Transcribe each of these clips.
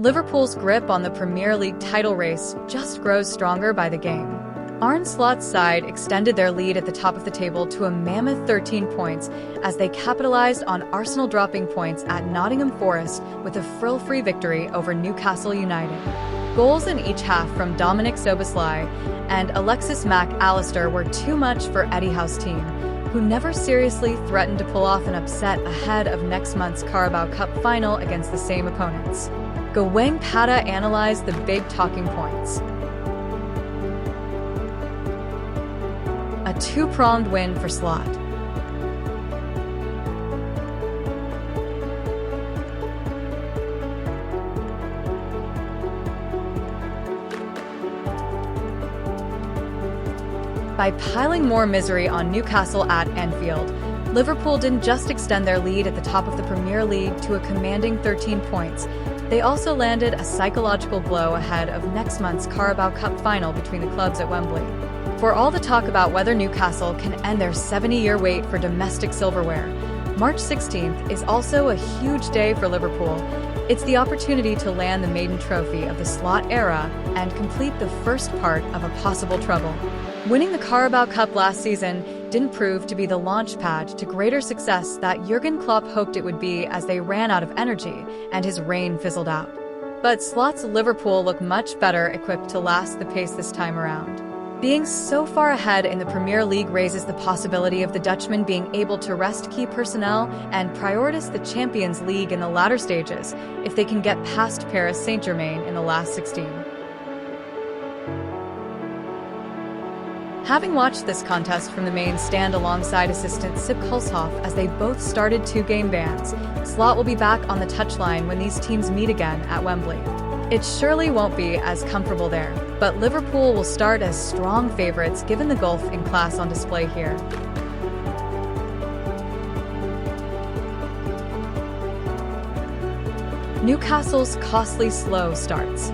Liverpool's grip on the Premier League title race just grows stronger by the game. Arne Slot's side extended their lead at the top of the table to a mammoth 13 points as they capitalized on Arsenal dropping points at Nottingham Forest with a frill-free victory over Newcastle United. Goals in each half from Dominik Szoboszlai and Alexis Allister were too much for Eddie Howe's team, who never seriously threatened to pull off an upset ahead of next month's Carabao Cup final against the same opponents. YNWA analyzed the big talking points. A two-pronged win for Slot. By piling more misery on Newcastle at Anfield, Liverpool didn't just extend their lead at the top of the Premier League to a commanding 13 points, they also landed a psychological blow ahead of next month's Carabao Cup final between the clubs at Wembley. For all the talk about whether Newcastle can end their 70-year wait for domestic silverware, March 16th is also a huge day for Liverpool. It's the opportunity to land the maiden trophy of the Slot era and complete the first part of a possible treble. Winning the Carabao Cup last season didn't prove to be the launch pad to greater success that Jurgen Klopp hoped it would be as they ran out of energy and his reign fizzled out. But Slot's Liverpool look much better equipped to last the pace this time around. Being so far ahead in the Premier League raises the possibility of the Dutchman being able to rest key personnel and prioritize the Champions League in the latter stages if they can get past Paris Saint-Germain in the last 16. Having watched this contest from the main stand alongside assistant Szoboszlai as they both started two-game bans, Slot will be back on the touchline when these teams meet again at Wembley. It surely won't be as comfortable there, but Liverpool will start as strong favourites given the gulf in class on display here. Newcastle's costly slow starts.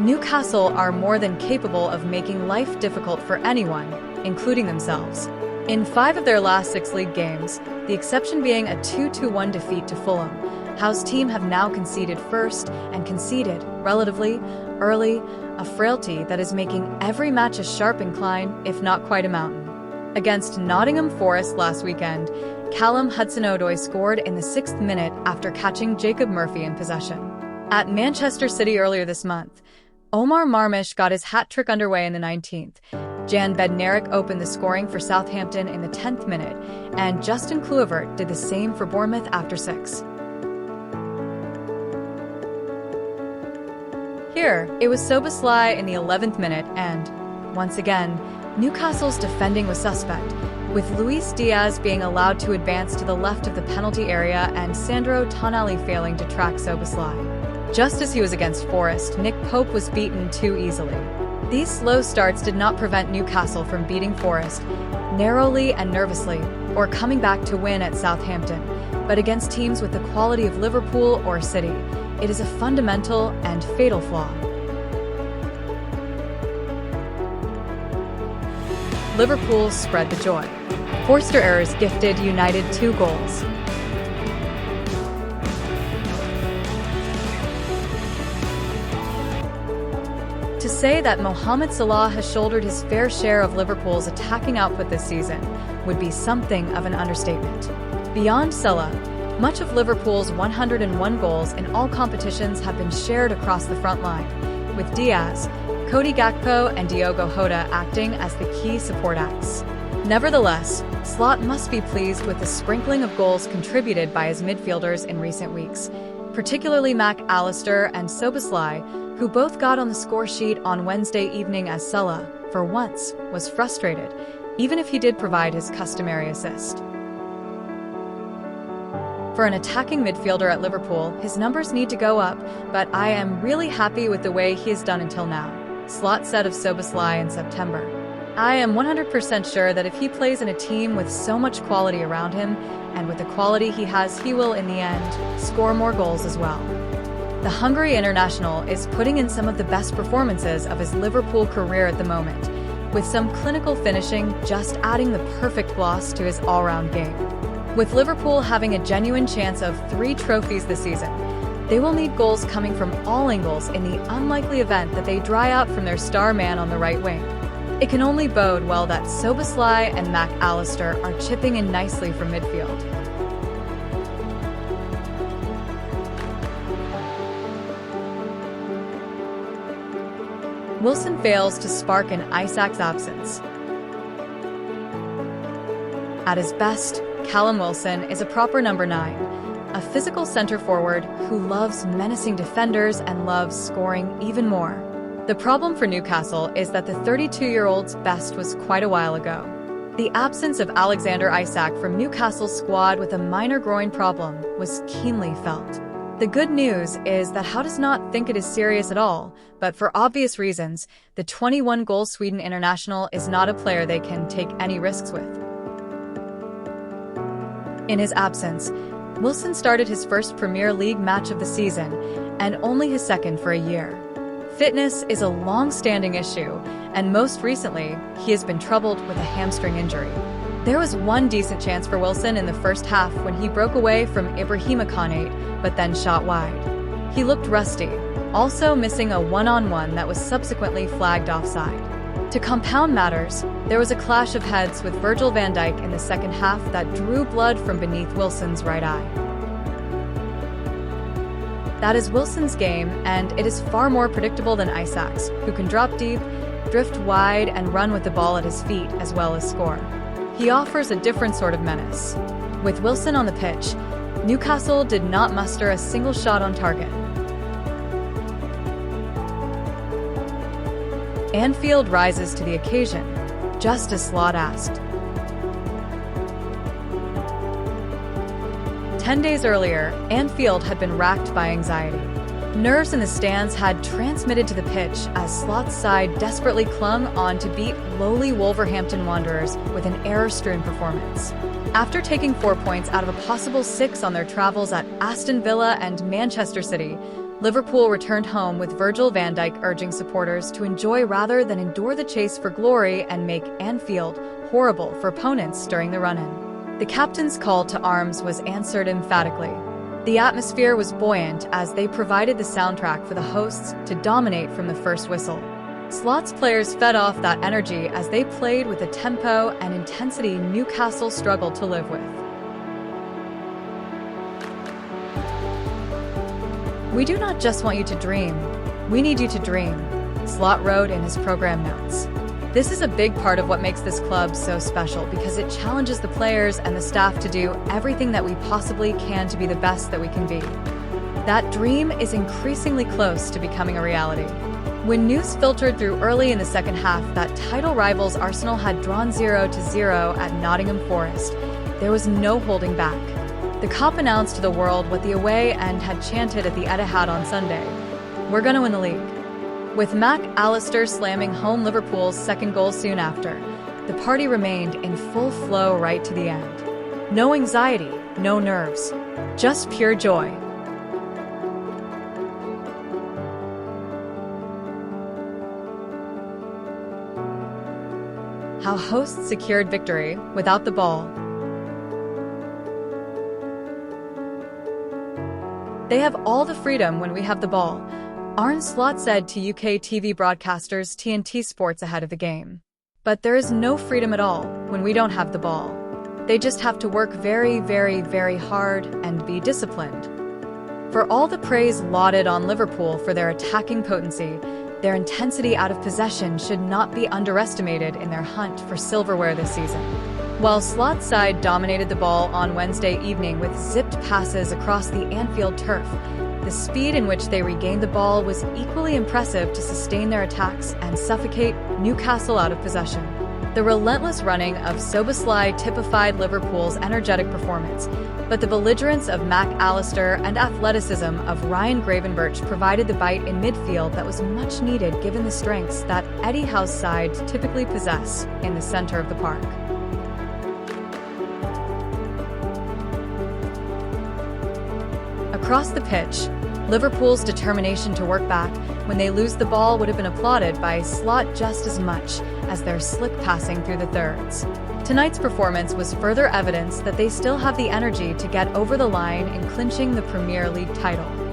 Newcastle are more than capable of making life difficult for anyone, including themselves. In 5 of their last 6 league games, the exception being a 2-1 defeat to Fulham, Howe's team have now conceded first and conceded, relatively, early, a frailty that is making every match a sharp incline, if not quite a mountain. Against Nottingham Forest last weekend, Callum Hudson-Odoi scored in the 6th minute after catching Jacob Murphy in possession. At Manchester City earlier this month, Omar Marmush got his hat-trick underway in the 19th. Jan Bednarek opened the scoring for Southampton in the 10th minute, and Justin Kluivert did the same for Bournemouth after 6. Here, it was Szoboszlai in the 11th minute, and, once again, Newcastle's defending was suspect, with Luis Diaz being allowed to advance to the left of the penalty area and Sandro Tonali failing to track Szoboszlai. Just as he was against Forest, Nick Pope was beaten too easily. These slow starts did not prevent Newcastle from beating Forest, narrowly and nervously, or coming back to win at Southampton. But against teams with the quality of Liverpool or City, it is a fundamental and fatal flaw. Liverpool spread the joy. Forster errors gifted United 2 goals. To say that Mohamed Salah has shouldered his fair share of Liverpool's attacking output this season would be something of an understatement. Beyond Salah, much of Liverpool's 101 goals in all competitions have been shared across the front line, with Diaz, Cody Gakpo and Diogo Jota acting as the key support acts. Nevertheless, Slot must be pleased with the sprinkling of goals contributed by his midfielders in recent weeks, particularly Allister and Szoboszlai, who both got on the score sheet on Wednesday evening as Salah, for once, was frustrated, even if he did provide his customary assist. For an attacking midfielder at Liverpool, his numbers need to go up, but I am really happy with the way he has done until now, Slot said of Szoboszlai in September. I am 100% sure that if he plays in a team with so much quality around him, and with the quality he has, he will, in the end, score more goals as well. The Hungary international is putting in some of the best performances of his Liverpool career at the moment, with some clinical finishing just adding the perfect gloss to his all-round game. With Liverpool having a genuine chance of 3 trophies this season, they will need goals coming from all angles in the unlikely event that they dry out from their star man on the right wing. It can only bode well that Szoboszlai and Allister are chipping in nicely from midfield. Wilson fails to spark in Isak's absence. At his best, Callum Wilson is a proper number 9, a physical center forward who loves menacing defenders and loves scoring even more. The problem for Newcastle is that the 32-year-old's best was quite a while ago. The absence of Alexander Isak from Newcastle's squad with a minor groin problem was keenly felt. The good news is that Howe does not think it is serious at all, but for obvious reasons, the 21-goal Sweden international is not a player they can take any risks with. In his absence, Wilson started his first Premier League match of the season, and only his second for a year. Fitness is a long-standing issue, and most recently, he has been troubled with a hamstring injury. There was one decent chance for Wilson in the first half when he broke away from Ibrahima Konate, but then shot wide. He looked rusty, also missing a one-on-one that was subsequently flagged offside. To compound matters, there was a clash of heads with Virgil van Dijk in the second half that drew blood from beneath Wilson's right eye. That is Wilson's game, and it is far more predictable than Isak's, who can drop deep, drift wide, and run with the ball at his feet as well as score. He offers a different sort of menace. With Wilson on the pitch, Newcastle did not muster a single shot on target. Anfield rises to the occasion, just as Slot asked. 10 days earlier, Anfield had been racked by anxiety. Nerves in the stands had transmitted to the pitch as Slot's side desperately clung on to beat lowly Wolverhampton Wanderers with an error-strewn performance. After taking 4 points out of a possible 6 on their travels at Aston Villa and Manchester City, Liverpool returned home with Virgil van Dijk urging supporters to enjoy rather than endure the chase for glory and make Anfield horrible for opponents during the run-in. The captain's call to arms was answered emphatically. The atmosphere was buoyant as they provided the soundtrack for the hosts to dominate from the first whistle. Slot's players fed off that energy as they played with the tempo and intensity Newcastle struggled to live with. "We do not just want you to dream, we need you to dream," Slot wrote in his program notes. This is a big part of what makes this club so special because it challenges the players and the staff to do everything that we possibly can to be the best that we can be. That dream is increasingly close to becoming a reality. When news filtered through early in the second half that title rivals Arsenal had drawn 0-0 at Nottingham Forest, there was no holding back. The Kop announced to the world what the away end had chanted at the Etihad on Sunday: "We're gonna win the league." With Allister slamming home Liverpool's second goal soon after, the party remained in full flow right to the end. No anxiety, no nerves, just pure joy. How hosts secured victory without the ball. They have all the freedom when we have the ball, Arne Slot said to UK TV broadcasters TNT Sports ahead of the game. But there is no freedom at all when we don't have the ball. They just have to work very, very, very hard and be disciplined. For all the praise lauded on Liverpool for their attacking potency, their intensity out of possession should not be underestimated in their hunt for silverware this season. While Slot's side dominated the ball on Wednesday evening with zipped passes across the Anfield turf, the speed in which they regained the ball was equally impressive to sustain their attacks and suffocate Newcastle out of possession. The relentless running of Szoboszlai typified Liverpool's energetic performance, but the belligerence of Allister and athleticism of Ryan Gravenberch provided the bite in midfield that was much needed given the strengths that Eddie Howe's side typically possess in the center of the park. Across the pitch, Liverpool's determination to work back when they lose the ball would have been applauded by Slot just as much as their slick passing through the thirds. Tonight's performance was further evidence that they still have the energy to get over the line in clinching the Premier League title.